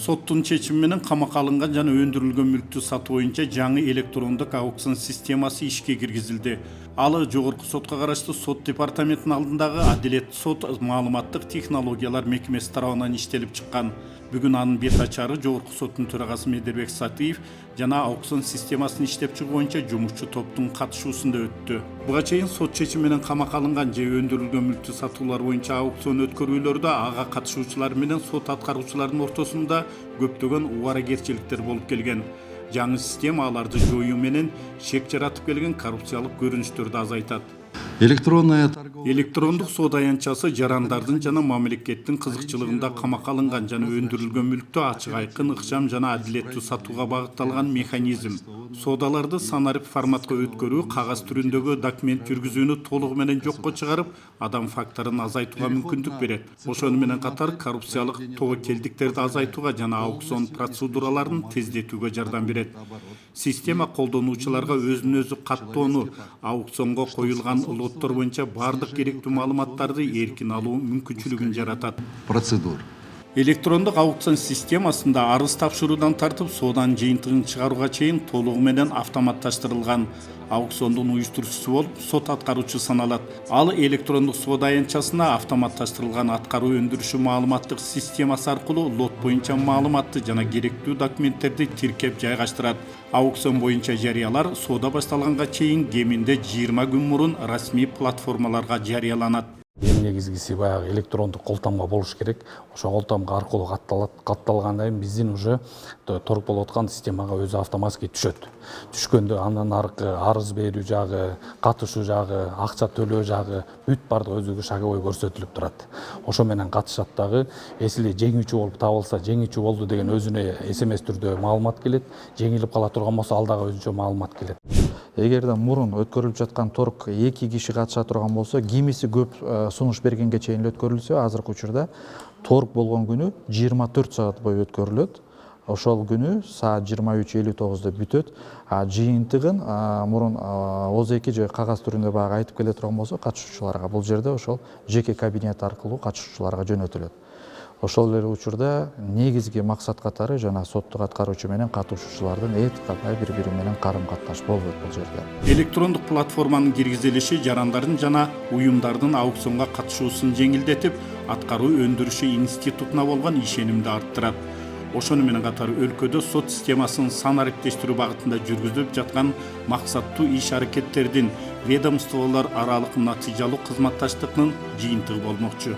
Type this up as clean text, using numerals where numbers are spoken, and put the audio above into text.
Соттун чечими менен камакка алынган жана өндүрүлгөн мүлктү сатуу боюнча жаңы электрондук аукцион системасы ишке киргизилди. Ал жогорку сотко караштуу сот департаментинин алдындагы Адилет сот маалыматтык технологиялар мекемеси тарабынан иштелип чыккан. Бүгүн анын бет ачары жогорку соттун төрагасы Медербек Сатыев жана аукцион системасын иштеп чыгуу боюнча жумушчу топтун катышуусунда өттү. Буга чейин сот чечими менен камакка алынган же өндүрүлгөн мүлктү сатуулар боюнча аукцион өткөрүүлөрдө ага катышуучулар менен сот аткаруучулардын ортосунда көптөгөн убаракерчиликтер болуп келген. Жаңы система аларды жоюу менен шек жаратып келген коррупциялык көрүнүштөрдү азайтат. Электрондук соода аянтчасы жарандардын жана мамлекеттин кызыкчылыгында камакка алынган жана өндүрүлгөн мүлктү ачык айкын, ыкчам жана адилеттүү сатууга багытталган механизм. Соодаларды санарип форматка өткөрүү, кагаз түрүндөгү документ жүргүзүүнү толугу менен жокко чыгарып, адам факторун азайтууга мүмкүндүк берет. Ошону менен катар коррупциялык тобокелдиктерди азайтууга жана аукцион процедураларын тездетүүгө жардам берет. Система колдонуучуларга өзүн өзү каттоону, аукционго коюлган лоттор боюнча бардык керектүү маалыматтарды эркин алуу мүмкүнчүлүгүн жаратат. Электрондук аукцион системасында арыз тапшыруудан тартып сооданын жыйынтыгын чыгарууга чейин толугу менен автоматташтырылган. Аукциондун уюштуруучусу болуп сот аткаруучу саналат. Ал электрондук соода аянтчасына автоматташтырылган аткаруу өндүрүшү маалыматтык системасы аркылуу лот боюнча маалыматты жана керектүү документтерди тиркеп жайгаштырат. Аукцион боюнча жарыялар соода башталганга чейин кеминде 20 күн мурун расмий платформаларга жарыяланат. Эң негизгиси баягы электрондук колтамга болуш керек. Ошо колтамга аркылуу катталгандан кийин биздин уже торг болуп аткан системага өзү автоматически түшөт. Түшкөндө андан аркы арыз берүү жагы, катышуу жагы, акча төлөө жагы бүт бардыгы өзүгө шаговой көрсөтүлүп турат. Ошо менен катышат дагы. Эсили жеңүүчү болуп табылса, жеңүүчү болду деген өзүнө SMS түрдө маалымат келет. Жеңилип кала турган болсо ал дагы өзүнчө маалымат келет. Эгерде мурун өткөрүлүп жаткан торг 2 киши катыша турган болсо, кимиси көп сунуш бергенге чейин өткөрүлсө, азыркы учурда торг болгон күнү 24 саат бою өткөрүлөт. Ошол күнү саат 23:59 бүтөт. Жыйынтыгын мурун ОЗЭК же кагаз түрүндө баягы айтып келе турган болсо, катышуучуларга бул жерде ошол жеке кабинет аркылуу катышуучуларга жөнөтүлөт. Ошол эле учурда негизги максат катары жана соттук аткаруучу менен катышуучулардын эч кандай бири-бири менен карым-катташ болбойт бул жерде. Электрондук платформанын киргизилиши жарандардын жана уюмдардын аукционго катышуусун жеңилдетип, аткаруу өндүрүшү институтуна болгон ишенимди арттырат. Ошону менен катар өлкөдө сот системасын санариптештирүү багытында жүргүзүлүп жаткан максаттуу иш-аракеттердин ведомстволор аралык натыйжалуу кызматташтыктын жыйынтыгы болмокчу.